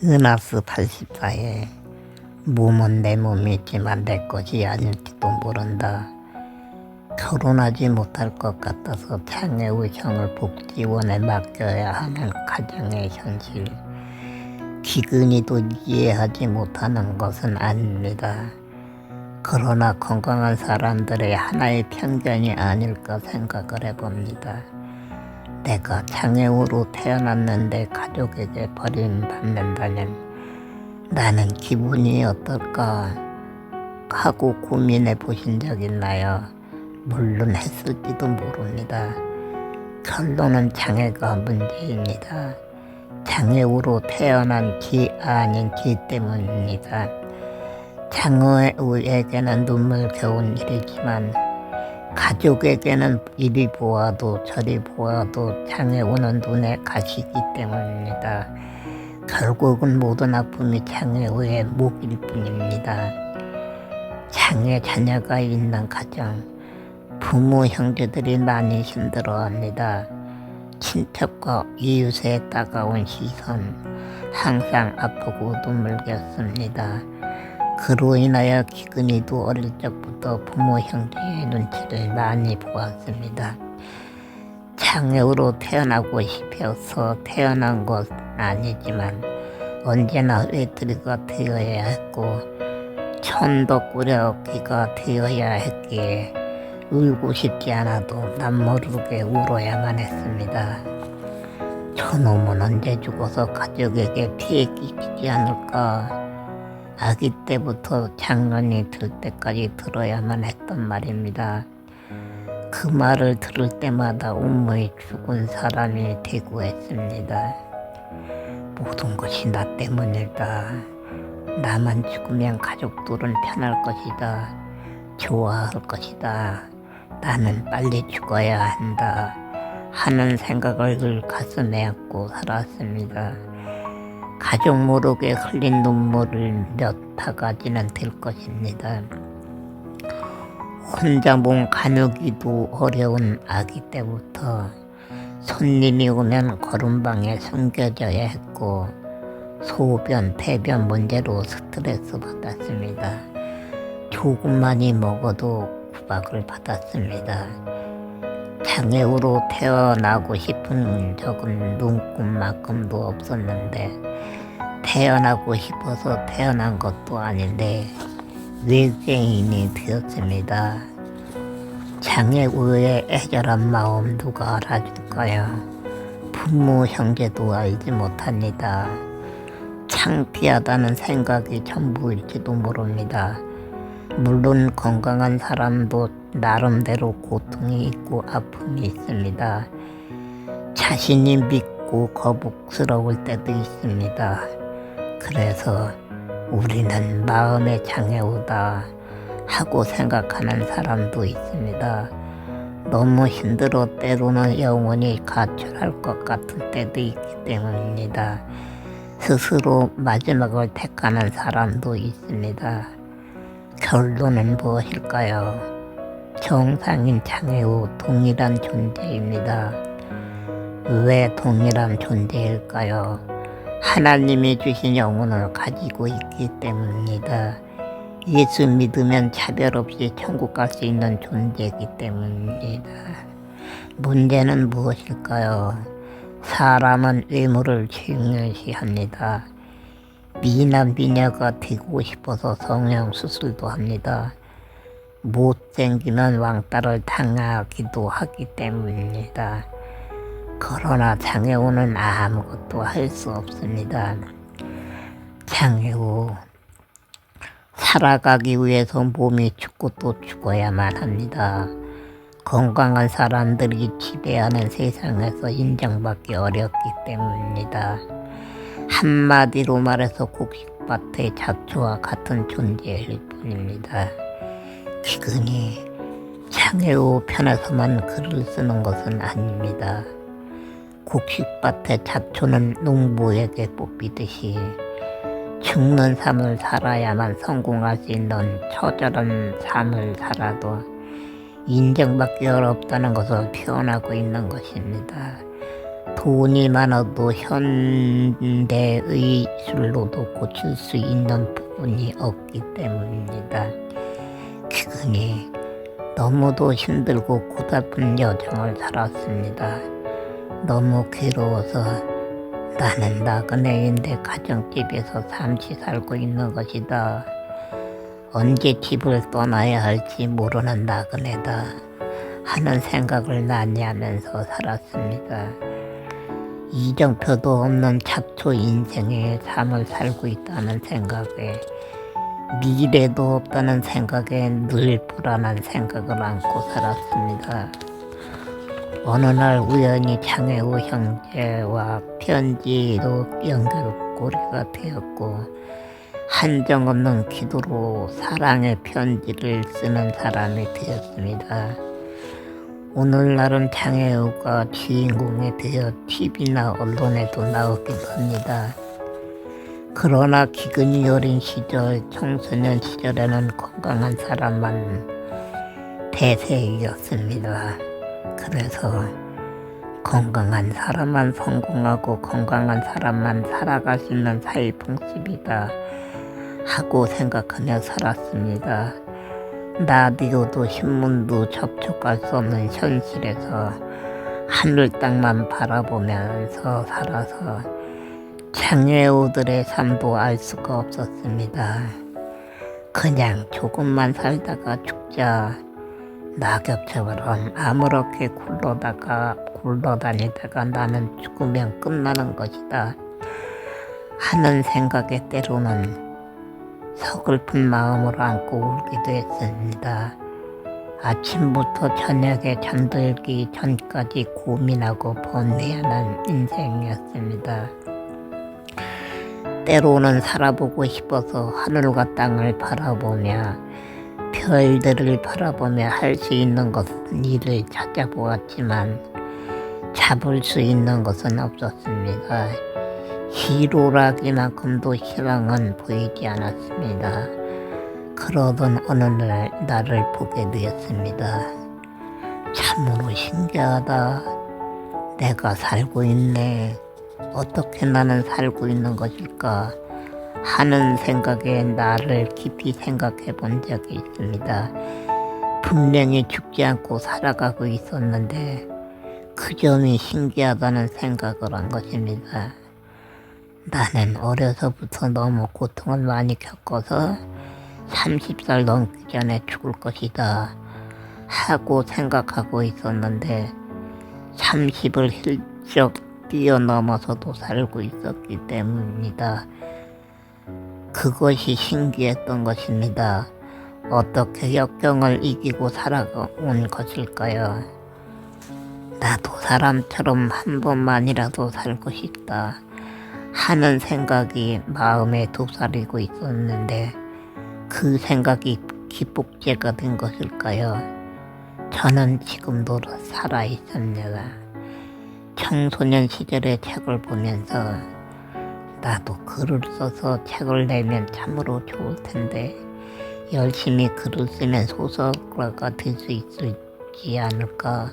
은하수 84에 몸은 내 몸이지만 내 것이 아닐지도 모른다. 결혼하지 못할 것 같아서 장애우 형을 복지원에 맡겨야 하는 가정의 현실. 기근이도 이해하지 못하는 것은 아닙니다. 그러나 건강한 사람들의 하나의 편견이 아닐까 생각을 해봅니다. 내가 장애우로 태어났는데 가족에게 버림받는다면 나는 기분이 어떨까 하고 고민해 보신 적 있나요? 물론 했을지도 모릅니다. 결론은 장애가 문제입니다. 장애우로 태어난 지 아닌 지 때문입니다. 장애우에게는 눈물겨운 일이지만 가족에게는 이리 보아도 저리 보아도 장애우는 눈에 가시기 때문입니다. 결국은 모든 아픔이 장애우의 몫일 뿐입니다. 장애 자녀가 있는 가정, 부모 형제들이 많이 힘들어합니다. 친척과 이웃의 따가운 시선, 항상 아프고 눈물겼습니다. 그로 인하여 기근이도 어릴 적부터 부모 형제의 눈치를 많이 보았습니다. 장애우로 태어나고 싶어서 태어난 것은 아니지만 언제나 외톨이가 되어야 했고 천덕꾸러기가 되어야 했기에 울고 싶지 않아도 남모르게 울어야만 했습니다. 저놈은 언제 죽어서 가족에게 피해 끼치지 않을까. 아기 때부터 장년이 들 때까지 들어야만 했던 말입니다. 그 말을 들을 때마다 온몸이 죽은 사람이 되고 했습니다. 모든 것이 나 때문이다. 나만 죽으면 가족들은 편할 것이다. 좋아할 것이다. 나는 빨리 죽어야 한다. 하는 생각을 늘 가슴에 안고 살았습니다. 가족 모르게 흘린 눈물을 몇 바가지는 될 것입니다. 혼자 몸 가누기도 어려운 아기 때부터 손님이 오면 거름방에 숨겨져야 했고 소변, 태변 문제로 스트레스 받았습니다. 조금만이 먹어도 구박을 받았습니다. 장애우로 태어나고 싶은 적은 눈꼽만큼도 없었는데 태어나고 싶어서 태어난 것도 아닌데 외계인이 되었습니다. 장애우의 애절한 마음 누가 알아줄까요? 부모 형제도 알지 못합니다. 창피하다는 생각이 전부일지도 모릅니다. 물론 건강한 사람도 나름대로 고통이 있고 아픔이 있습니다. 자신이 믿고 거북스러울 때도 있습니다. 그래서 우리는 마음의 장애우다 하고 생각하는 사람도 있습니다. 너무 힘들어 때로는 영원히 가출할 것 같은 때도 있기 때문입니다. 스스로 마지막을 택하는 사람도 있습니다. 결론은 무엇일까요? 정상인 장애우 동일한 존재입니다. 왜 동일한 존재일까요? 하나님이 주신 영혼을 가지고 있기 때문입니다. 예수 믿으면 차별 없이 천국 갈 수 있는 존재이기 때문입니다. 문제는 무엇일까요? 사람은 외모를 중요시합니다. 미남 미녀가 되고 싶어서 성형수술도 합니다. 못생기면 왕따를 당하기도 하기 때문입니다. 그러나 장애우는 아무것도 할 수 없습니다. 장애우 살아가기 위해서 몸이 죽고 또 죽어야만 합니다. 건강한 사람들이 지배하는 세상에서 인정받기 어렵기 때문입니다. 한마디로 말해서 곡식밭의 잡초와 같은 존재일 뿐입니다. 기근이 장애우 편에서만 글을 쓰는 것은 아닙니다. 곡식밭의 잡초는 농부에게 뽑히듯이 죽는 삶을 살아야만 성공할 수 있는 처절한 삶을 살아도 인정받기 어렵다는 것을 표현하고 있는 것입니다. 돈이 많아도 현대의 술로도 고칠 수 있는 부분이 없기 때문입니다. 기근이 너무도 힘들고 고달픈 여정을 살았습니다. 너무 괴로워서 나는 나그네인데 가정집에서 잠시 살고 있는 것이다. 언제 집을 떠나야 할지 모르는 나그네다 하는 생각을 많이 하면서 살았습니다. 이정표도 없는 잡초 인생의 삶을 살고 있다는 생각에, 미래도 없다는 생각에 늘 불안한 생각을 안고 살았습니다. 어느 날 우연히 장애우 형제와 편지로 연결고리가 되었고, 한정없는 기도로 사랑의 편지를 쓰는 사람이 되었습니다. 오늘날은 장애우가 주인공이 되어 TV나 언론에도 나오기도 합니다. 그러나 기근이 어린 시절, 청소년 시절에는 건강한 사람만 대세이었습니다. 그래서 건강한 사람만 성공하고 건강한 사람만 살아갈 수 있는 사회 풍습이다 하고 생각하며 살았습니다. 라디오도 신문도 접촉할 수 없는 현실에서 하늘 땅만 바라보면서 살아서 장애우들의 삶도 알 수가 없었습니다. 그냥 조금만 살다가 죽자, 낙엽처럼 아무렇게 굴러다니다가 나는 죽으면 끝나는 것이다 하는 생각에 때로는 서글픈 마음으로 안고 울기도 했습니다. 아침부터 저녁에 잠들기 전까지 고민하고 번뇌하는 인생이었습니다. 때로는 살아보고 싶어서 하늘과 땅을 바라보며 별들을 바라보며 할 수 있는 것은 일을 찾아보았지만 잡을 수 있는 것은 없었습니다. 희로라기만큼도 희망은 보이지 않았습니다. 그러던 어느 날 나를 보게 되었습니다. 참으로 신기하다. 내가 살고 있네. 어떻게 나는 살고 있는 것일까 하는 생각에 나를 깊이 생각해 본 적이 있습니다. 분명히 죽지 않고 살아가고 있었는데 그 점이 신기하다는 생각을 한 것입니다. 나는 어려서부터 너무 고통을 많이 겪어서 30살 넘기 전에 죽을 것이다 하고 생각하고 있었는데 30을 힐쩍 뛰어넘어서도 살고 있었기 때문입니다. 그것이 신기했던 것입니다. 어떻게 역경을 이기고 살아온 것일까요? 나도 사람처럼 한 번만이라도 살고 싶다 하는 생각이 마음에 도사리고 있었는데 그 생각이 기폭제가 된 것일까요? 저는 지금도 살아 있습니다. 청소년 시절의 책을 보면서 나도 글을 써서 책을 내면 참으로 좋을 텐데 열심히 글을 쓰면 소설가가 될 수 있지 않을까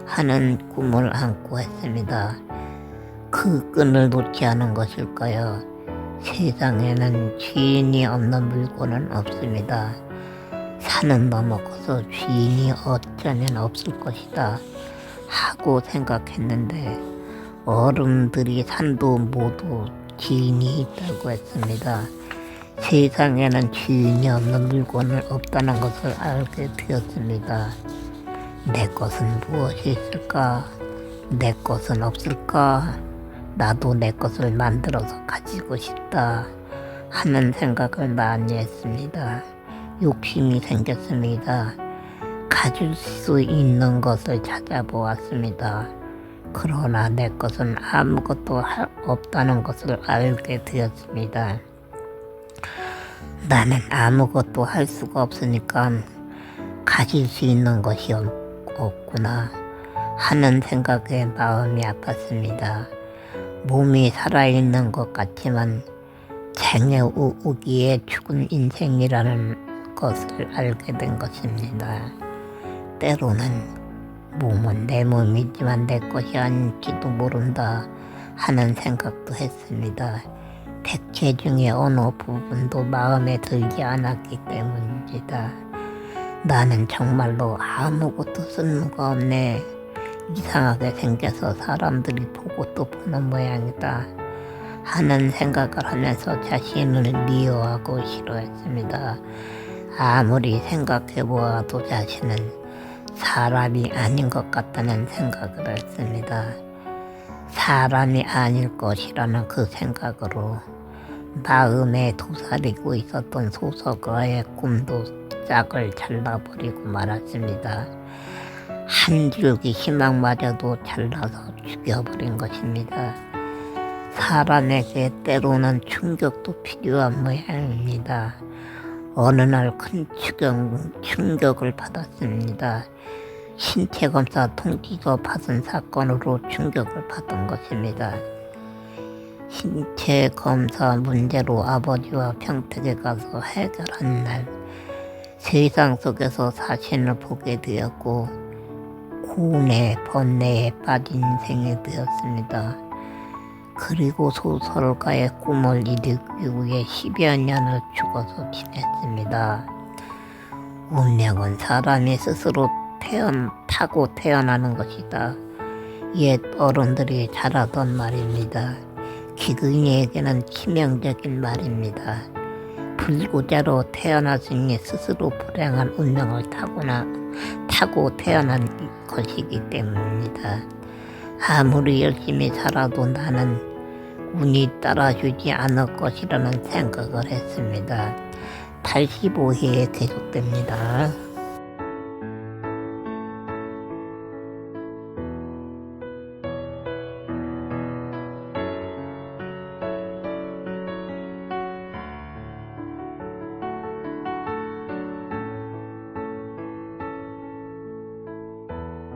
하는 꿈을 안고 했습니다. 그 끈을 놓지 않은 것일까요? 세상에는 주인이 없는 물건은 없습니다. 산은 넘어가서 주인이 어쩌면 없을 것이다 하고 생각했는데 어른들이 산도 모두 주인이 있다고 했습니다. 세상에는 주인이 없는 물건은 없다는 것을 알게 되었습니다. 내 것은 무엇이 있을까? 내 것은 없을까? 나도 내 것을 만들어서 가지고 싶다 하는 생각을 많이 했습니다. 욕심이 생겼습니다. 가질 수 있는 것을 찾아보았습니다. 그러나 내 것은 아무것도 없다는 것을 알게 되었습니다. 나는 아무것도 할 수가 없으니까 가질 수 있는 것이 없구나 하는 생각에 마음이 아팠습니다. 몸이 살아있는 것 같지만 장애우기에 죽은 인생이라는 것을 알게 된 것입니다. 때로는 몸은 내 몸이지만 내 것이 아닐지도 모른다 하는 생각도 했습니다. 백체 중에 어느 부분도 마음에 들지 않았기 때문입니다. 나는 정말로 아무것도 쓸모가 없네. 이상하게 생겨서 사람들이 보고 또 보는 모양이다 하는 생각을 하면서 자신을 미워하고 싫어했습니다. 아무리 생각해보아도 자신은 사람이 아닌 것 같다는 생각을 했습니다. 사람이 아닐 것이라는 그 생각으로 마음에 도사리고 있었던 소설가의 꿈도 짝을 잘라버리고 말았습니다. 한 줄기 희망마저도 잘라서 죽여버린 것입니다. 사람에게 때로는 충격도 필요한 모양입니다. 어느 날 큰 충격을 받았습니다. 신체검사 통지서 받은 사건으로 충격을 받은 것입니다. 신체검사 문제로 아버지와 평택에 가서 해결한 날 세상 속에서 자신을 보게 되었고 고뇌, 번뇌에 빠진 인생이 되었습니다. 그리고 소설가의 꿈을 이루기 위해 10여 년을 죽어서 지냈습니다. 운명은 사람이 스스로 타고 태어나는 것이다. 옛 어른들이 잘하던 말입니다. 기근이에게는 치명적인 말입니다. 불구자로 태어났으니 스스로 불행한 운명을 타고 태어난 것이기 때문입니다. 아무리 열심히 살아도 나는 운이 따라주지 않을 것이라는 생각을 했습니다. 85회에 계속됩니다.